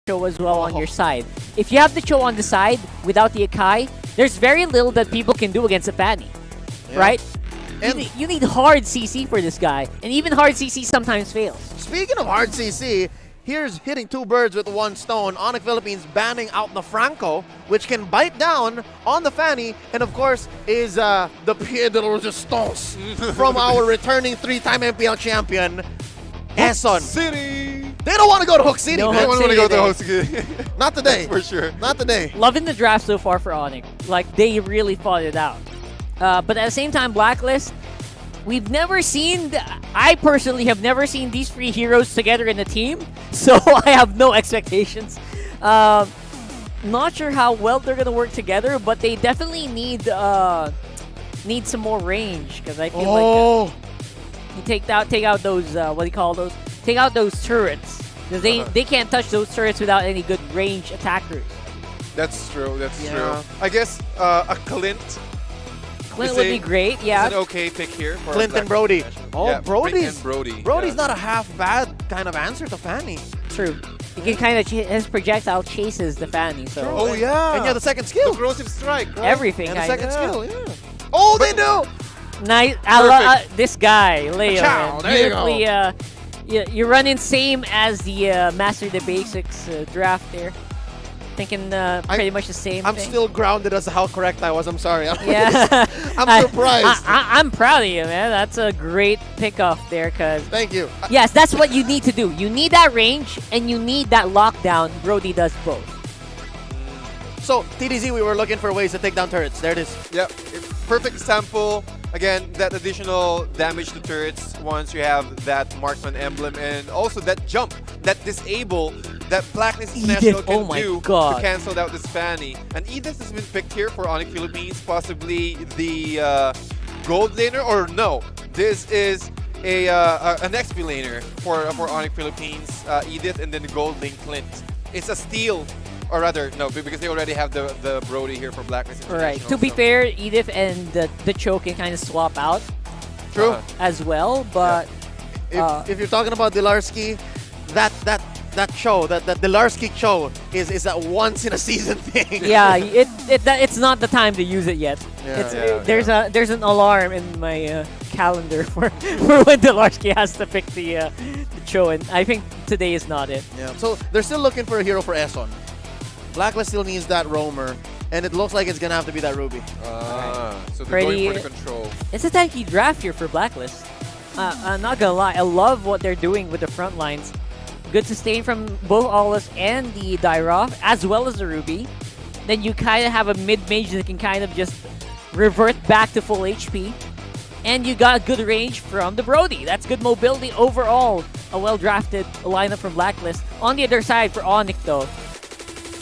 Cho as well on your side. If you have the Cho on the side without the Akai, there's very little that people can do against a Fanny, right? You need hard CC for this guy, and even hard CC sometimes fails. Speaking of hard CC, here's hitting two birds with one stone. Onicph Philippines banning out the Franco, which can bite down on the Fanny, and of course is the pied de resistance from our returning three-time MPL champion, Eson. City! They don't want to go to Hook City. No man. I want to go to Host Not today. for sure. Not today. Loving the draft so far for Onicph. Like, they really fought it out. But at the same time, Balcklist, we've never seen, I personally have never seen these three heroes together in a team, so I have no expectations. Not sure how well they're going to work together, but they definitely need some more range, because I feel like you take out those, what do you call those? Take out those turrets, because they can't touch those turrets without any good range attackers. That's true. That's true. I guess a Clint Clint would be great, yeah. It's an okay pick here for Clint and Black Brody. International. Oh, Yeah, Brody's Brody. Brody's not a half bad kind of answer to Fanny. True. He can kind of his projectile chases the Fanny, so Oh yeah. And yeah, the second skill. the corrosive strike. Right? everything. And the kinda. second skill, yeah. Oh, they do! Nice. This guy, Leo. Ciao, man. there you go. Beautifully, you're running same as the Master the Basics draft there. Thinking pretty much the same I'm thing. still grounded as to how correct I was. I'm sorry. Yeah. I'm surprised. I'm proud of you, man. That's a great pickoff there, because Thank you. yes, that's what you need to do. You need that range, and you need that lockdown. Brody does both. So, TDZ, we were looking for ways to take down turrets. There it is. Yep. Perfect example. Again, that additional damage to turrets once you have that marksman emblem, and also that jump, that disable that Balcklist International Onicph, can oh my do God. to cancel out this Fanny. And Onicph has been picked here for Onicph Philippines, possibly the gold laner, or no, this is an XP laner for Onicph Philippines, Onicph, and then the gold lane Clint. It's a steal. Or rather, no, because they already have the Brody here for Balcklist International. Right. To be so- fair, Onicph and the Cho can kind of swap out True. as well, but If you're talking about Dilarsky, that show, that Dilarsky show is that once in a season thing. yeah, it's not the time to use it yet. Yeah. There's an alarm in my calendar for when Delarski has to pick the Cho, and I think today is not it. Yeah. So they're still looking for a hero for Eson. Balcklist still needs that roamer, and it looks like it's gonna have to be that Ruby. So they're Pretty- going for the control. It's a tanky draft here for Balcklist. I'm not gonna lie, I love what they're doing with the front lines. Good sustain from both Aulus and the Dairoth, as well as the Ruby. Then you kind of have a mid-mage that can kind of just revert back to full HP. And you got good range from the Brody. That's good mobility overall. A well-drafted lineup from Balcklist. On the other side for Onicph, though,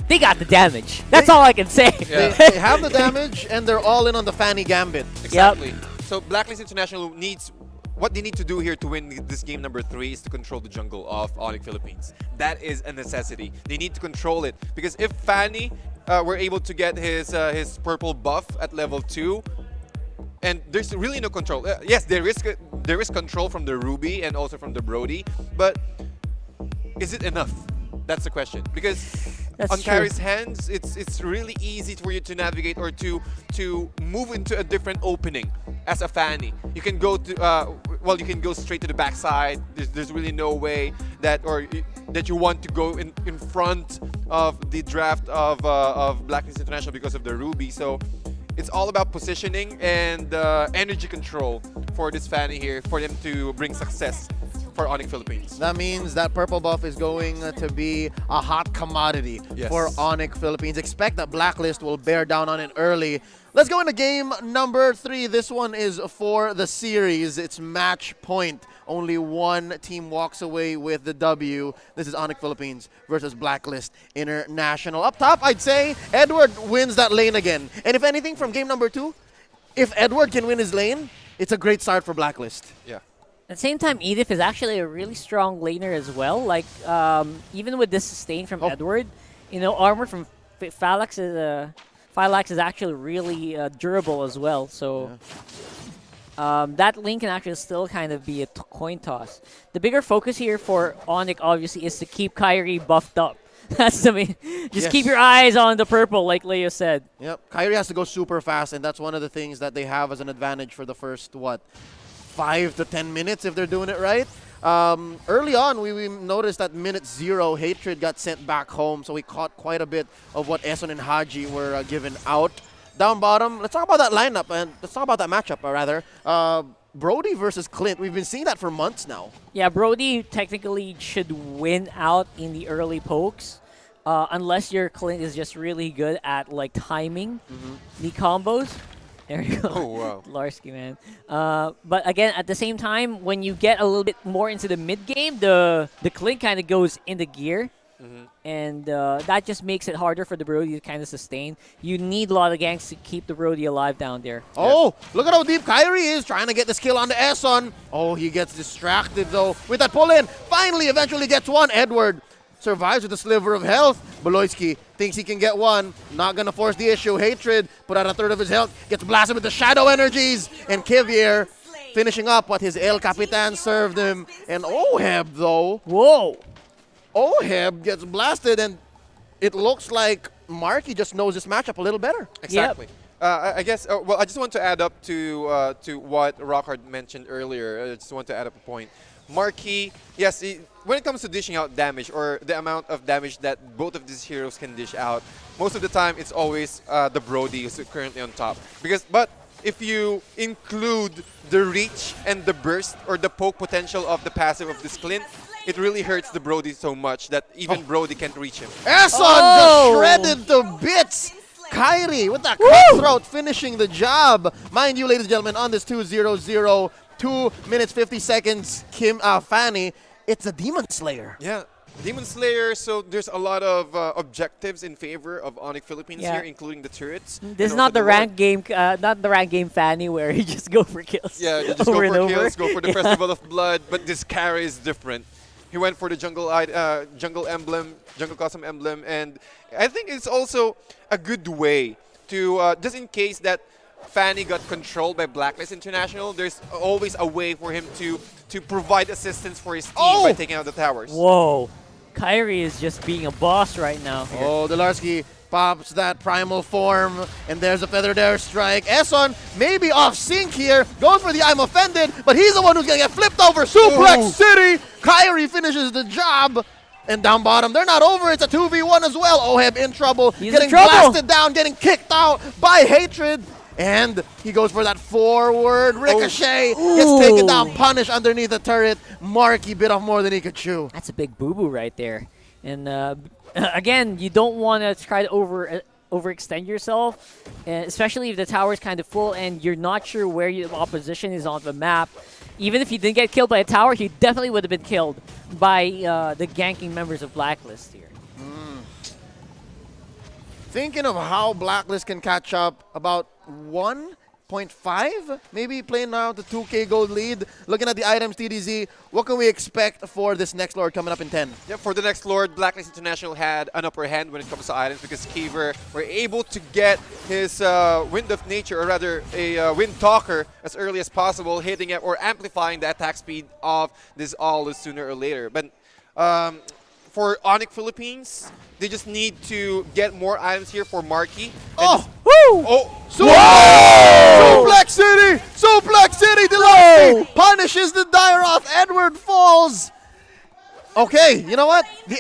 they got the damage. That's all I can say. Yeah. They have the damage, and they're all in on the Fanny Gambit. Exactly. So Balcklist International needs, what they need to do here to win this game number 3 is to control the jungle of Onicph Philippines. That is a necessity. They need to control it, because if Fanny were able to get his purple buff at level 2, and there's really no control. Yes, there is control from the Ruby and also from the Brody, but is it enough? That's the question. Because That's on true. Carrie's hands, it's really easy for you to navigate or to move into a different opening as a Fanny. You can go to you can go straight to the backside. There's really no way that you want to go in front of the draft of Balcklist International because of the Ruby. So it's all about positioning and energy control for this Fanny here for them to bring success for Onicph Philippines. That means that purple buff is going to be a hot commodity Yes. for Onicph Philippines. Expect that Balcklist will bear down on it early. Let's go into game number 3. This one is for the series. It's match point. Only one team walks away with the W. This is Onicph Philippines versus Balcklist International. Up top, I'd say Edward wins that lane again. And if anything from game number 2, if Edward can win his lane, it's a great start for Balcklist. Yeah. At the same time, Onicph is actually a really strong laner as well. Like, even with this sustain from Edward, armor from Phylax is actually really durable as well. So that lane can actually still kind of be a coin toss. The bigger focus here for Onicph, obviously, is to keep Kyrie buffed up. That's the main. Just Yes. keep your eyes on the purple, like Leo said. Yep. Kyrie has to go super fast, and that's one of the things that they have as an advantage for the first, 5 to 10 minutes if they're doing it right. Early on, we noticed that minute 0, Hatred got sent back home, so we caught quite a bit of what Eson and Haji were given out. Down bottom, let's talk about that lineup, and let's talk about that matchup, rather. Brody versus Clint. We've been seeing that for months now. Yeah, Brody technically should win out in the early pokes, unless your Clint is just really good at like timing the combos. There you go. Oh, wow. Larsky, man. But again, at the same time, when you get a little bit more into the mid game, the Clint kind of goes into gear. And that just makes it harder for the Brody to kind of sustain. You need a lot of ganks to keep the Brody alive down there. Oh, look at how deep Kyrie is trying to get this kill on the Eson. Oh, he gets distracted though with that pull-in. Finally, eventually gets one. Edward survives with a sliver of health. Boloyski thinks he can get one. Not going to force the issue. Hatred put out a third of his health. Gets blasted with the shadow energies. And Kivier finishing up what his El Capitan served him. And Oheb though. Whoa! Oheb gets blasted, and it looks like Marky just knows this matchup a little better. Exactly. I guess, well, I just want to add up to what Rockhard mentioned earlier. I just want to add up a point. Marky, yes, when it comes to dishing out damage or the amount of damage that both of these heroes can dish out, most of the time it's always the Brody who's currently on top. But if you include the reach and the burst or the poke potential of the passive of this Clint, it really hurts the Brody so much that even Brody can't reach him. Eson just shredded to bits. Kyrie with that cutthroat finishing the job. Mind you, ladies and gentlemen, on this 2-0-0, 2 minutes 50 seconds, Fanny, it's a Demon Slayer. Yeah, Demon Slayer, so there's a lot of objectives in favor of Onicph Philippines here, including the turrets. This is not the rank game, not the rank game Fanny where you just go for kills. Yeah, you just over go and for over. kills, go for the Festival of Blood, but this carry is different. He went for the jungle emblem, jungle custom emblem, and I think it's also a good way to, just in case that Fanny got controlled by Balcklist International, there's always a way for him to provide assistance for his team by taking out the towers. Whoa. Kyrie is just being a boss right now. Oh, Delarski pops that primal form, and there's a feathered airstrike. Eson maybe off sync here, goes for the I'm offended, but he's the one who's gonna get flipped over. Suplex City! Kyrie finishes the job. And down bottom, they're not over. It's a 2v1 as well. Oheb in trouble, getting blasted down, getting kicked out by Hatred. And he goes for that forward ricochet. Gets taken down, punished underneath the turret. Marky bit off more than he could chew. That's a big boo-boo right there. And again, you don't want to try to overextend yourself, especially if the tower is kind of full and you're not sure where your opposition is on the map. Even if he didn't get killed by a tower, he definitely would have been killed by the ganking members of Balcklist here. Thinking of how Balcklist can catch up, about 1.5, maybe playing now the 2K gold lead. Looking at the items, TDZ, what can we expect for this next Lord coming up in 10? Yeah, for the next Lord, Balcklist International had an upper hand when it comes to items because Kiver were able to get his Wind of Nature, or rather a Wind Talker, as early as possible, hitting it or amplifying the attack speed of this all sooner or later. But for Onicph Philippines, they just need to get more items here for Marky. Oh! Woo! Oh! Suplex City! Suplex City! Delarski punishes the Dairoth. Edward falls. Okay, you know what? The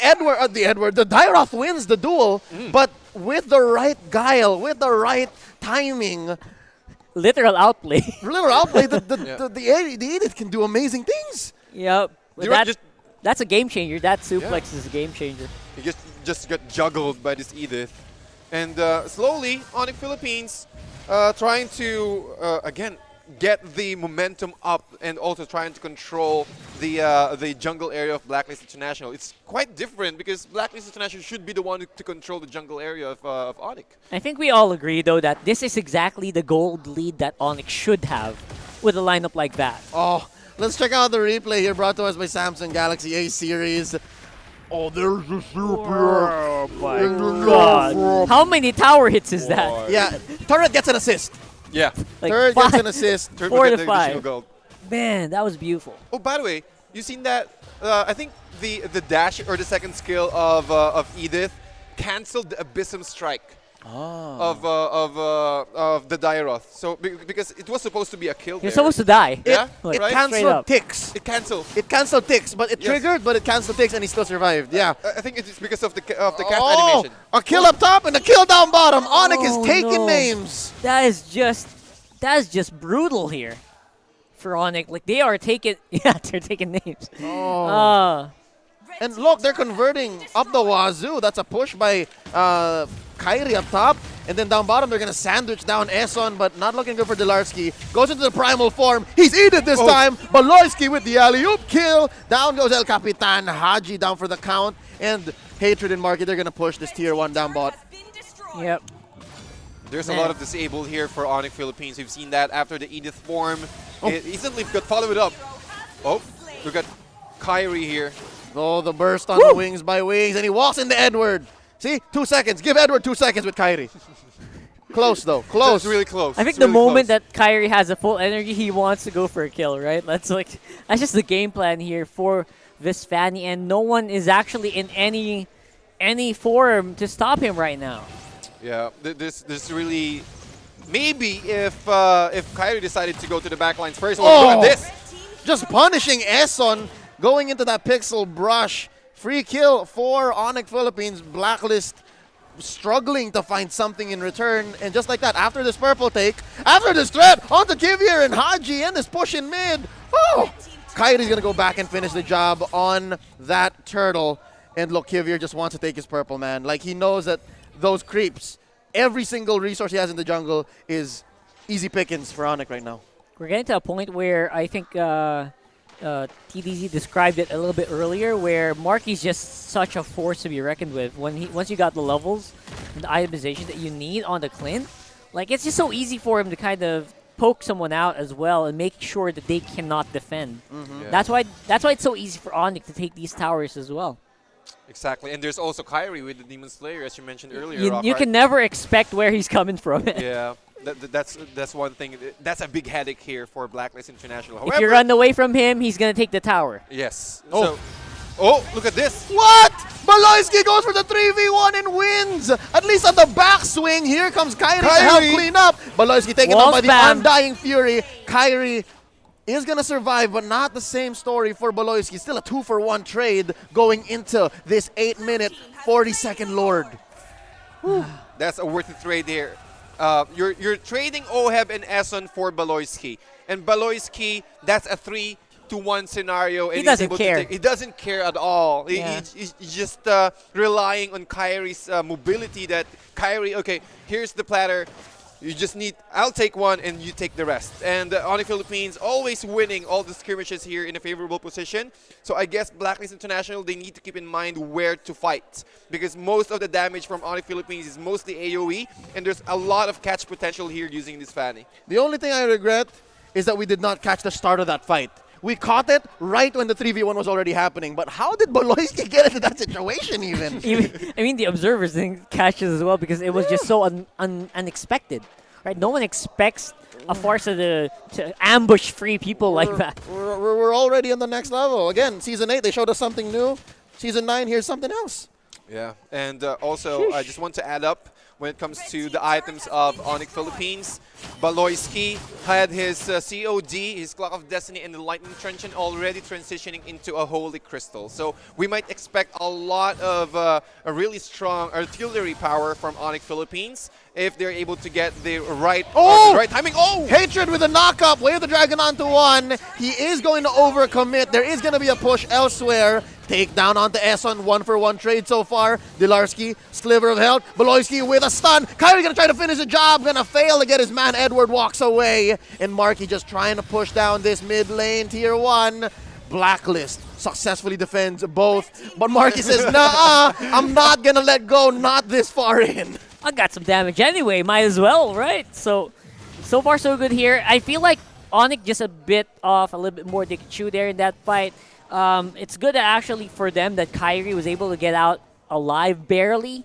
Dairoth wins the duel, but with the right guile, with the right timing. Literal outplay. The Edith can do amazing things. Yep. They were just That's a game changer. That suplex is a game changer. He just got juggled by this Edith. And slowly, Onicph Philippines trying to, again, get the momentum up and also trying to control the jungle area of Balcklist International. It's quite different because Balcklist International should be the one to control the jungle area of Onicph. I think we all agree, though, that this is exactly the gold lead that Onicph should have with a lineup like that. Oh, let's check out the replay here brought to us by Samsung Galaxy A series. Oh, there's the super. Oh my god. How many tower hits is that? Yeah, turret gets an assist. Yeah. Like Turret gets an assist. 4 to Turret 5. additional gold. Man, that was beautiful. Oh, by the way, You've seen that? I think the dash or the second skill of Edith canceled the Abyssum strike of the Dairoth. So because it was supposed to be a kill. You're there. supposed to die. Yeah, It right? canceled ticks. It canceled. It canceled ticks, but it Yes. triggered, but it canceled ticks, and he still survived. Yeah. I think it's because of the cat animation. A kill up top and a kill down bottom. Onicph Oh, is taking no. names. That is just brutal here for Onicph. Like they are taking, yeah, they're taking names. Oh. And look, they're converting up the wazoo. That's a push by Kairi up top. And then down bottom, they're going to sandwich down Eson, but not looking good for Delarski. Goes into the primal form. He's Edith this time. Baloyski with the alley-oop kill. Down goes El Capitan. Haji down for the count. And Hatred and Marky, they're going to push this tier 1 down bot. Yep. There's a lot of disabled here for Onicph Philippines. We've seen that after the Edith form. Instantly got followed up. Oh, look at Kairi here. Oh, the burst on the wings by Wings. And he walks into Edward. See? 2 seconds. Give Edward 2 seconds with Kairi. Close, though. Close. That's really close. I think It's the really moment close. that Kairi has a full energy, he wants to go for a kill, right? That's just the game plan here for this Fanny, and no one is actually in any form to stop him right now. Yeah, this really maybe if Kairi decided to go to the backlines first. Oh, look at this! Just punishing Eson, going into that pixel brush. Free kill for Onicph Philippines. Balcklist struggling to find something in return. And just like that, after this purple take, after this threat, onto Kivier and Haji and this push in mid. Oh! Kairi's going to go back and finish the job on that turtle. And look, Kivier just wants to take his purple, man. Like, he knows that those creeps, every single resource he has in the jungle is easy pickings for Onicph right now. We're getting to a point where I think TDZ described it a little bit earlier, where Marky's just such a force to be reckoned with. Once you got the levels and the itemization that you need on the Clint, like it's just so easy for him to kind of poke someone out as well and make sure that they cannot defend. Yeah. That's why it's so easy for Onicph to take these towers as well. Exactly, and there's also Kairi with the Demon Slayer, as you mentioned earlier. You Rock, can never expect where he's coming from. Yeah, that's one thing. That's a big headache here for Balcklist International. However, If you run away from him, he's gonna take the tower. yes. Oh. So, look at this. What? Baloyski goes for the 3v1 and wins. At least on the backswing. Here comes Kairi to help clean up. Baloyski taken Wall out by the spam. Undying Fury. Kairi is going to survive, but not the same story for Baloyski. Still a 2-for-1 trade going into this 8-minute, 40-second Lord. That's a worth it trade here. You're trading Oheb and Eson for Baloyski, and Baloyski, that's a 3-to-1 scenario. And He doesn't able to care. he doesn't care at all. Yeah. He's just relying on Kairi's mobility. That Kairi, okay, here's the platter. You just need, I'll take one and you take the rest. And Onicph Philippines always winning all the skirmishes here in a favorable position. So I guess Balcklist International, they need to keep in mind where to fight. Because most of the damage from Onicph Philippines is mostly AoE. And there's a lot of catch potential here using this Fanny. The only thing I regret is that we did not catch the start of that fight. We caught it right when the 3v1 was already happening. But how did Baloyski get into that situation even? I mean, the observers didn't catch it as well because it was just so unexpected, right? No one expects a Farsa to ambush free people like that. We're already on the next level. Again, Season 8, they showed us something new. Season 9, here's something else. Yeah, and also I just want to add up when it comes to the items of Onicph Philippines. Baloyski had his COD, his Clock of Destiny, and the Lightning Truncheon already transitioning into a Holy Crystal. So we might expect a lot of a really strong artillery power from Onicph Philippines if they're able to get the right, right timing. Oh! Hatred with a knock-up. Wave the Dragon onto one. He is going to overcommit. There is going to be a push elsewhere. Take down onto Eson. 1-for-1 trade so far. Delarski, sliver of health. Baloyski with a stun. Kairi going to try to finish the job. Going to fail to get his man. Edward walks away. And Marky just trying to push down this mid lane. Tier 1. Balcklist successfully defends both. But Marky says, nah, I'm not going to let go. Not this far in. I got some damage anyway, might as well, right? So far so good here. I feel like Onicph just a bit off, a little bit more they could chew there in that fight. It's good actually for them that Kairi was able to get out alive barely.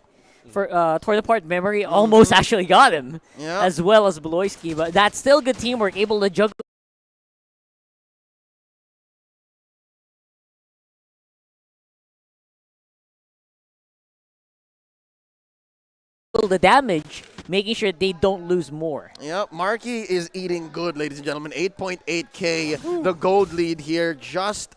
For Torn Apart Memory almost actually got him, as well as Baloyski, but that's still good teamwork, able to juggle the damage, making sure they don't lose more. Yep, Marky is eating good, ladies and gentlemen. 8.8K, the gold lead here, just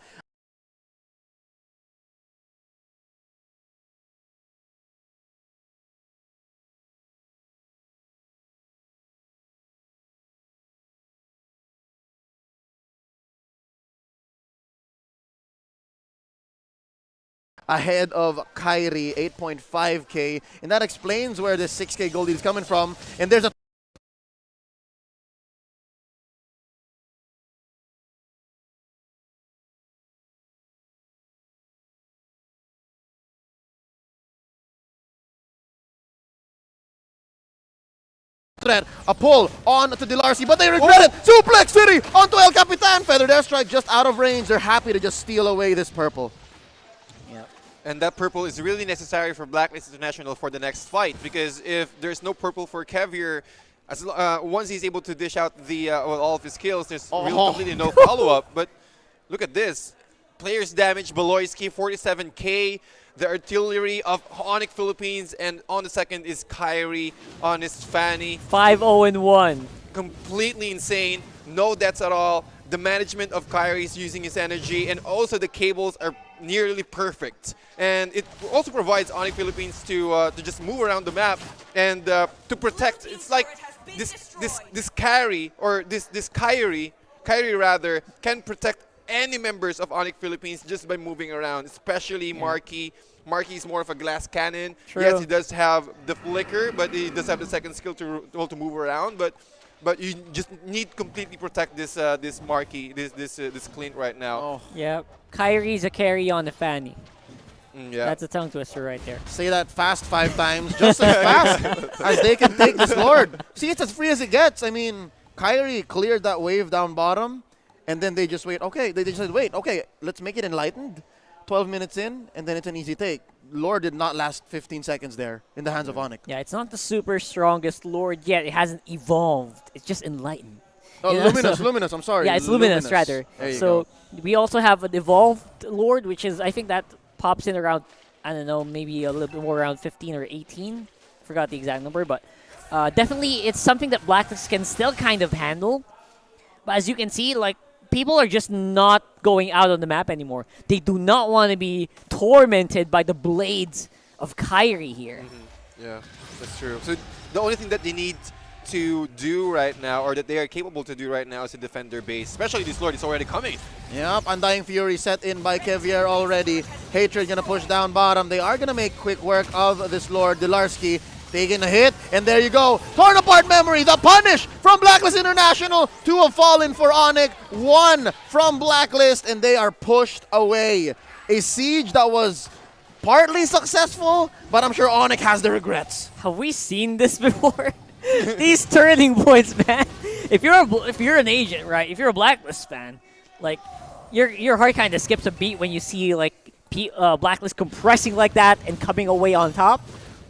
ahead of Kyrie, 8.5K, and that explains where this 6K gold lead is coming from. And there's a threat, a pull on to Delarcy, but they regret it. Suplex City onto El Capitan. Feathered Airstrike just out of range. They're happy to just steal away this purple. And that purple is really necessary for Balcklist International for the next fight, because if there's no purple for Kevier, once he's able to dish out all of his kills, there's really completely no follow-up. But look at this. Players damage, Beloyski, 47K. The artillery of Onicph Philippines, and on the second is Kyrie on his Fanny. 5-0-1. Completely insane. No deaths at all. The management of Kyrie is using his energy, and also the cables are nearly perfect. And it also provides Onicph Philippines to just move around the map and to protect. It's like this carry, or this Kyrie rather, can protect any members of Onicph Philippines just by moving around, especially Marky. Marky is more of a glass cannon. True. Yes, he does have the flicker, but he does have the second skill to move around. But you just need to completely protect this Marky, this Clint right now. Oh. Yep. Kyrie's a carry on the Fanny. Yeah. That's a tongue twister right there. Say that fast 5 times, just as fast as they can take this Lord. See, it's as free as it gets. I mean, Kyrie cleared that wave down bottom, and then they just wait. Okay, they just said, wait, okay, let's make it enlightened. 12 minutes in, and then it's an easy take. Lord did not last 15 seconds there in the hands of Onicph. Yeah, it's not the super strongest Lord yet. It hasn't evolved. It's just enlightened. Oh, You know, Luminous, so- Luminous, I'm sorry. Yeah, it's Luminous rather. There you So go. we also have an evolved Lord, which is, I think that pops in around, I don't know, maybe a little bit more around 15 or 18. Forgot the exact number, but definitely it's something that Balcklist can still kind of handle. But as you can see, like, people are just not going out on the map anymore. They do not want to be tormented by the blades of Kyrie here. Yeah, that's true. So the only thing that they need to do right now, or that they are capable to do right now, is to defend their base. Especially this Lord is already coming. Yep, Undying Fury set in by Kevier already. Hatred gonna push down bottom. They are gonna make quick work of this Lord. Delarski taking a hit, and there you go. Torn apart memory, the punish from Balcklist International. 2 have fallen for Onicph, 1 from Balcklist, and they are pushed away. A siege that was partly successful, but I'm sure Onicph has the regrets. Have we seen this before? These turning points, man. If you're an agent, right? If you're a Balcklist fan, like your heart kind of skips a beat when you see like Balcklist compressing like that and coming away on top.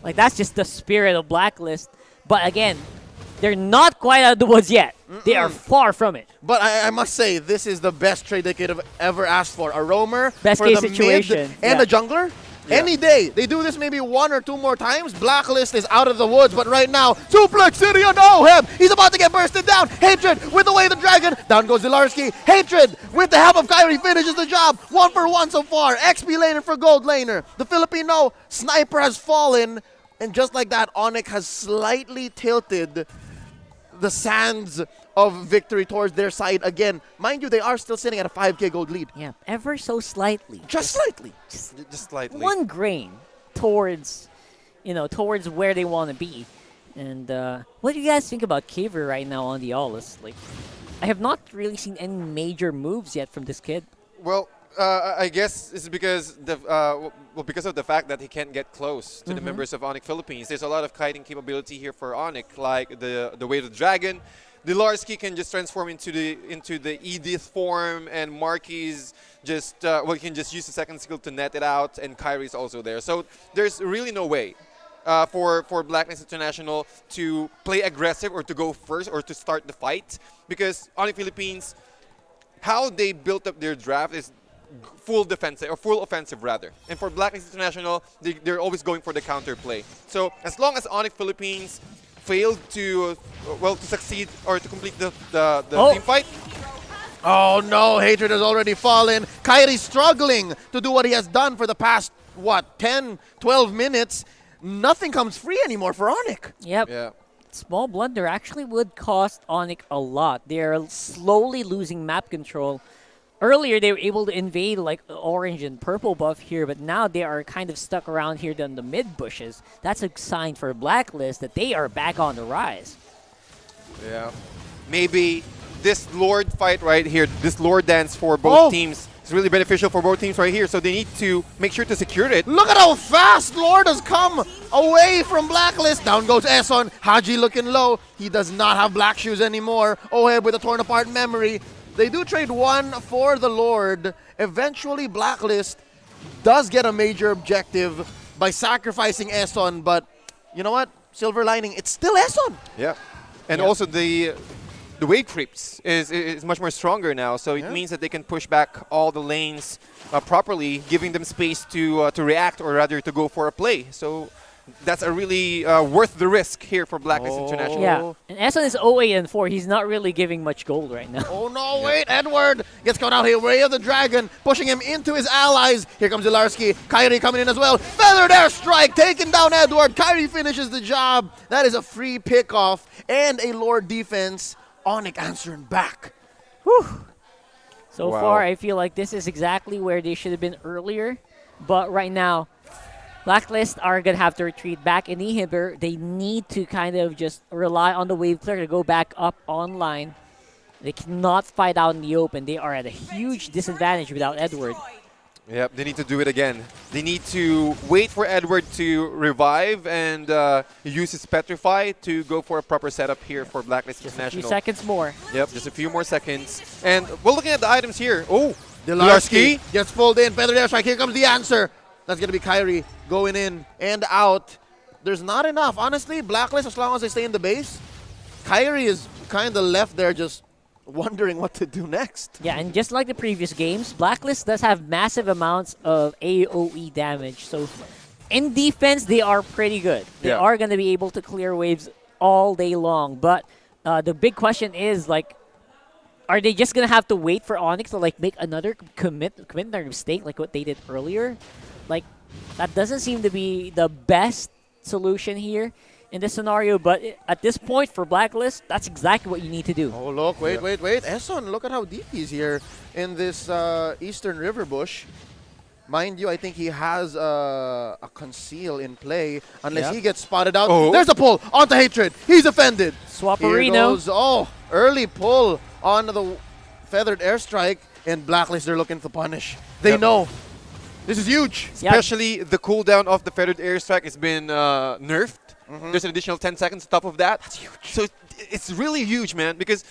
Like, that's just the spirit of Balcklist. But again, they're not quite out of the woods yet. They are far from it. But I must say, this is the best trade they could have ever asked for. A roamer Best for case the situation, mid and yeah. a jungler. Any day. They do this maybe 1 or 2 more times. Balcklist is out of the woods, but right now, Suplex City on Ohem. He's about to get bursted down. Hatred with the way of the dragon. Down goes Delarski. Hatred with the help of Kyrie finishes the job. 1 for 1 so far. XP laner for gold laner. The Filipino sniper has fallen. And just like that, Onicph has slightly tilted the sands of victory towards their side again. Mind you, they are still sitting at a 5K gold lead. Yeah, ever so slightly. Just slightly. Just Just slightly. 1 grain towards, towards where they want to be. And what do you guys think about Kaver right now on the Aulus? Like, I have not really seen any major moves yet from this kid. Well, I guess it's because because of the fact that he can't get close to the members of Onicph Philippines. There's a lot of kiting capability here for Onicph, like the way of the dragon. Delarski can just transform into the Edith form, and Marky's just he can just use the second skill to net it out, and Kyrie's also there. So there's really no way for Balcklist International to play aggressive or to go first or to start the fight, because Onicph Philippines, how they built up their draft is full defensive or full offensive rather. And for Blacklist International, they're always going for the counterplay. So as long as Onicph Philippines failed to to succeed or to complete the team fight. Oh no, Hatred has already fallen. Kairi struggling to do what he has done for the past, 10, 12 minutes. Nothing comes free anymore for Onicph. Yep. Yeah. Small blunder actually would cost Onicph a lot. They're slowly losing map control. Earlier, they were able to invade like orange and purple buff here, but now they are kind of stuck around here in the mid bushes. That's a sign for Blacklist that they are back on the rise. Yeah. Maybe this Lord fight right here, this Lord dance for both teams is really beneficial for both teams right here. So they need to make sure to secure it. Look at how fast Lord has come away from Blacklist. Down goes Eson. Haji looking low. He does not have black shoes anymore. Oheb with a torn apart memory. They do trade one for the Lord. Eventually, Blacklist does get a major objective by sacrificing Eson, but you know what? Silver lining, it's still Eson. Yeah. And also the wave creeps is much more stronger now, so it means that they can push back all the lanes properly, giving them space to react or rather to go for a play. So that's a really worth the risk here for Blacklist International. Yeah, and Eson is 0-8-4. He's not really giving much gold right now. Oh no, wait, Edward gets caught out here. Way of the Dragon, pushing him into his allies. Here comes Ilarski. Kairi coming in as well. Feathered airstrike, taking down Edward. Kairi finishes the job. That is a free pickoff and a Lord defense. Onicph answering back. Whew. So Wow. far, I feel like this is exactly where they should have been earlier. But right now, Blacklist are going to have to retreat back in Inhibitor. They need to kind of just rely on the wave clear to go back up online. They cannot fight out in the open. They are at a huge disadvantage without Edward. Yep, they need to do it again. They need to wait for Edward to revive and use his Petrify to go for a proper setup here for Blacklist Just a International. few seconds more. Yep, just a few more seconds. And we're looking at the items here. Oh, Dilarski gets pulled in. Feathered airstrike. Here comes the answer. That's going to be Kairi going in and out. There's not enough. Honestly, Blacklist, as long as they stay in the base, Kairi is kind of left there just wondering what to do next. Yeah, and just like the previous games, Blacklist does have massive amounts of AoE damage. So in defense, they are pretty good. They are going to be able to clear waves all day long. But the big question is, like, are they just going to have to wait for Onicph to, like, make another commit their mistake like what they did earlier? Like, that doesn't seem to be the best solution here in this scenario, but at this point for Blacklist, that's exactly what you need to do. Oh, look, wait. Eson, look at how deep he's here in this Eastern River Bush. Mind you, I think he has a conceal in play unless he gets spotted out. Oh. There's a pull onto Hatred. He's offended. Here Swapperino. goes, early pull onto the feathered airstrike, and Blacklist are looking to punish. They know. This is huge. especially the cooldown of the Feathered Airstrike has been nerfed. There's an additional 10 seconds on top of that. That's huge. So it's really huge, man, because,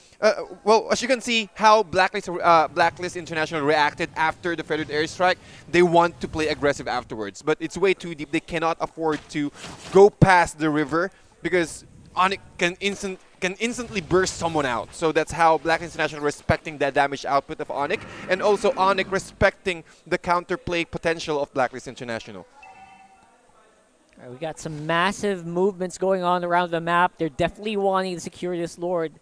well, as you can see how Blacklist International reacted after the Feathered Airstrike, they want to play aggressive afterwards. But it's way too deep. They cannot afford to go past the river because Onicph can instantly burst someone out. So that's how Blacklist International respecting the damage output of Onicph, and also Onicph respecting the counterplay potential of Blacklist International. All right, we got some massive movements going on around the map. They're definitely wanting to secure this Lord.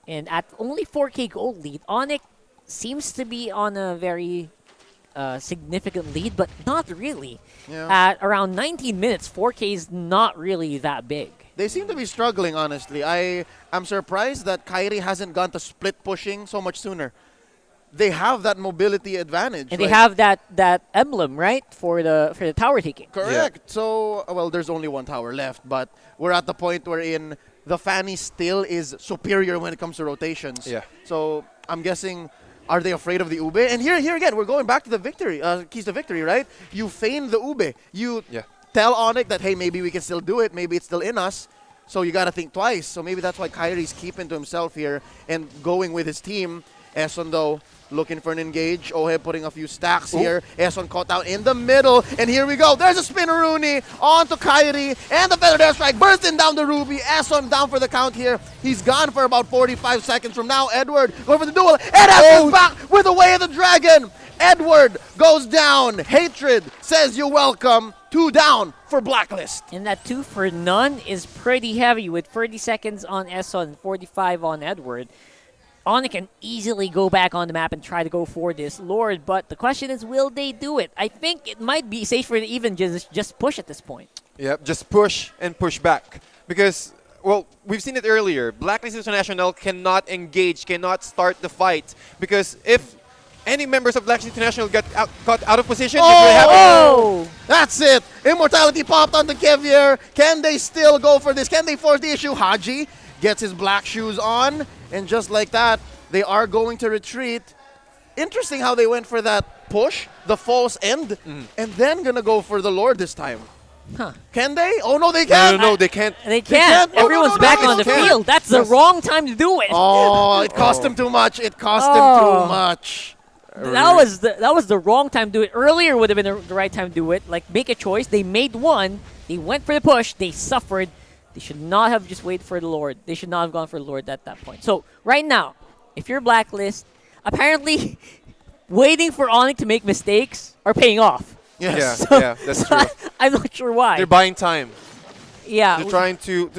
And at only 4K gold lead, Onicph seems to be on a very significant lead, but not really. Yeah. At around 19 minutes, 4K is not really that big. They seem to be struggling, honestly. I'm surprised that Kairi hasn't gone to split pushing so much sooner. They have that mobility advantage. And they have that emblem, right, for the tower taking. Correct. Yeah. So, well, there's only one tower left, but we're at the point wherein the Fanny still is superior when it comes to rotations. Yeah. So I'm guessing, are they afraid of the Ube? And here again, we're going back to the victory, keys to victory, right? You feign the Ube. You tell Onicph that, hey, maybe we can still do it. Maybe it's still in us. So you got to think twice. So maybe that's why Kairi's keeping to himself here and going with his team. Eson, though, looking for an engage. Oheb putting a few stacks here. Eson caught out in the middle. And here we go. There's a Spinneroonie onto Kairi. And the Feathered Airstrike bursting down the Ruby. Eson down for the count here. He's gone for about 45 seconds from now. Edward going for the duel. And Eson's back with the Way of the Dragon. Edward goes down. Hatred says you're welcome. 2 down for Blacklist. And that 2 for none is pretty heavy with 30 seconds on Esson and 45 on Edward. Onicph can easily go back on the map and try to go for this Lord, but the question is, will they do it? I think it might be safer to even just push at this point. Yep, just push and push back. Because, well, we've seen it earlier. Blacklist International cannot engage, cannot start the fight. Because if any members of Blacklist International got out of position, it will happen. Oh! That's it. Immortality popped onto Kevier. Can they still go for this? Can they force the issue? Haji gets his black shoes on. And just like that, they are going to retreat. Interesting how they went for that push, the false end, and then gonna go for the Lord this time. Huh. Can they? Oh, no, they can't. No, they can't. They can't. Oh, Everyone's no, back no, on the they can't. field. That's the wrong time to do it. Oh, it cost him too much. It cost him Oh. too much. That was the wrong time to do it. Earlier would have been the right time to do it. Like, make a choice. They made one. They went for the push. They suffered. They should not have just waited for the Lord. They should not have gone for the Lord at that point. So, right now, if you're Blacklist, apparently waiting for Onicph to make mistakes are paying off. Yes. Yeah, that's true. I'm not sure why. They're buying time. Yeah. They're trying to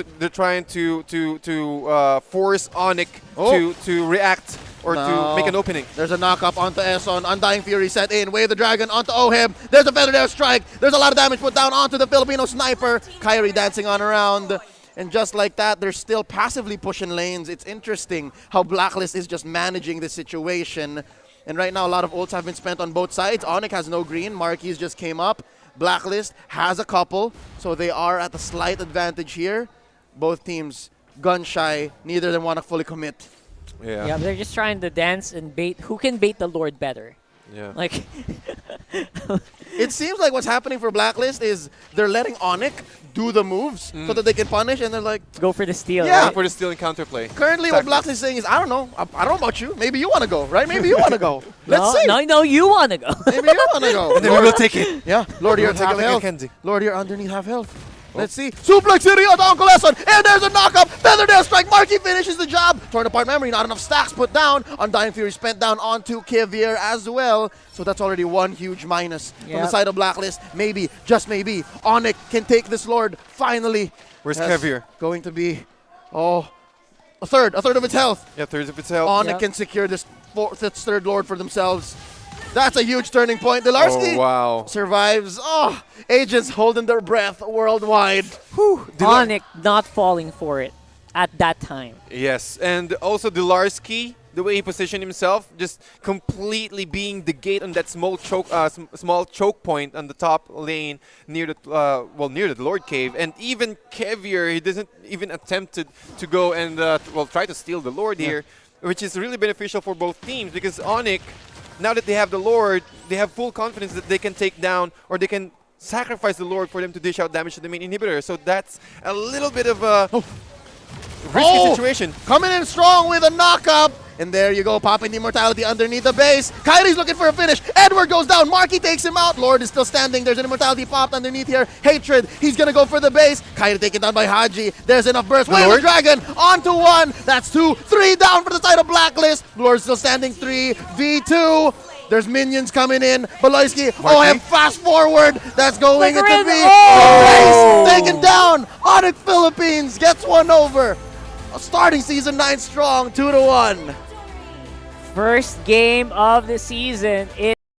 force Onicph to react or No. to make an opening. There's a knock-up onto Esson. Undying Fury set in. Wave the Dragon onto Ohib. There's a Feather Air Strike. There's a lot of damage put down onto the Filipino Sniper. Kyrie dancing on around. And just like that, they're still passively pushing lanes. It's interesting how Blacklist is just managing the situation. And right now, a lot of ults have been spent on both sides. Onicph has no green. Marquis just came up. Blacklist has a couple. So they are at a slight advantage here. Both teams gun-shy. Neither of them want to fully commit. Yeah. Yeah, but they're just trying to dance and bait. Who can bait the Lord better? Yeah. Like, It seems like what's happening for Blacklist is they're letting Onicph do the moves so that they can punish, and they're like, go for the steal. Yeah. Right? For the steal and counterplay. currently what Blacklist is saying is, I don't know. I don't know about you. Maybe you want to go, right? Maybe you want to go. Let's see. No, you want to go. Maybe you want to go. And then we will take it. Yeah, Lord, you're at We'll take half it like health. Mackenzie. Lord, you're underneath half health. Let's see. Suplex City onto Uncle Esson. And there's a knock-up. Feather Nail Strike. Marquis finishes the job. Torn apart memory. Not enough stacks put down. Undying Fury spent down onto Kevier as well. So that's already one huge minus from the Yep. side of Blacklist. Maybe, just maybe, Onicph can take this Lord finally. Where's That's Kevier? going to be, a third of its health. Yeah, thirds of its health. Onicph Yep. can secure this third Lord for themselves. That's a huge turning point. Delarski Oh, wow. survives. Oh, agents holding their breath worldwide. Whew. Onicph not falling for it at that time. Yes, and also Delarski, the way he positioned himself, just completely being the gate on that small choke point on the top lane near the near the Lord Cave, and even Kevier, he doesn't even attempt to go and try to steal the Lord here, which is really beneficial for both teams because Onicph, now that they have the Lord, they have full confidence that they can take down or they can sacrifice the Lord for them to dish out damage to the main inhibitor. So that's a little bit of a risky situation. Coming in strong with a knock-up. And there you go, popping the immortality underneath the base. Kyrie's looking for a finish. Edward goes down. Marquis takes him out. Lord is still standing. There's an immortality popped underneath here. Hatred. He's going to go for the base. Kyrie taken down by Haji. There's enough burst. Wave the Dragon onto one. That's 2. 3 down for the side of Blacklist. Lord still standing. 3v2. There's minions coming in. Baloyski. Oh, and fast forward. That's going into Flicker in. V. Oh! Base taken down. Onicph Philippines gets one over. Starting season 9 strong. 2-1. First game of the season.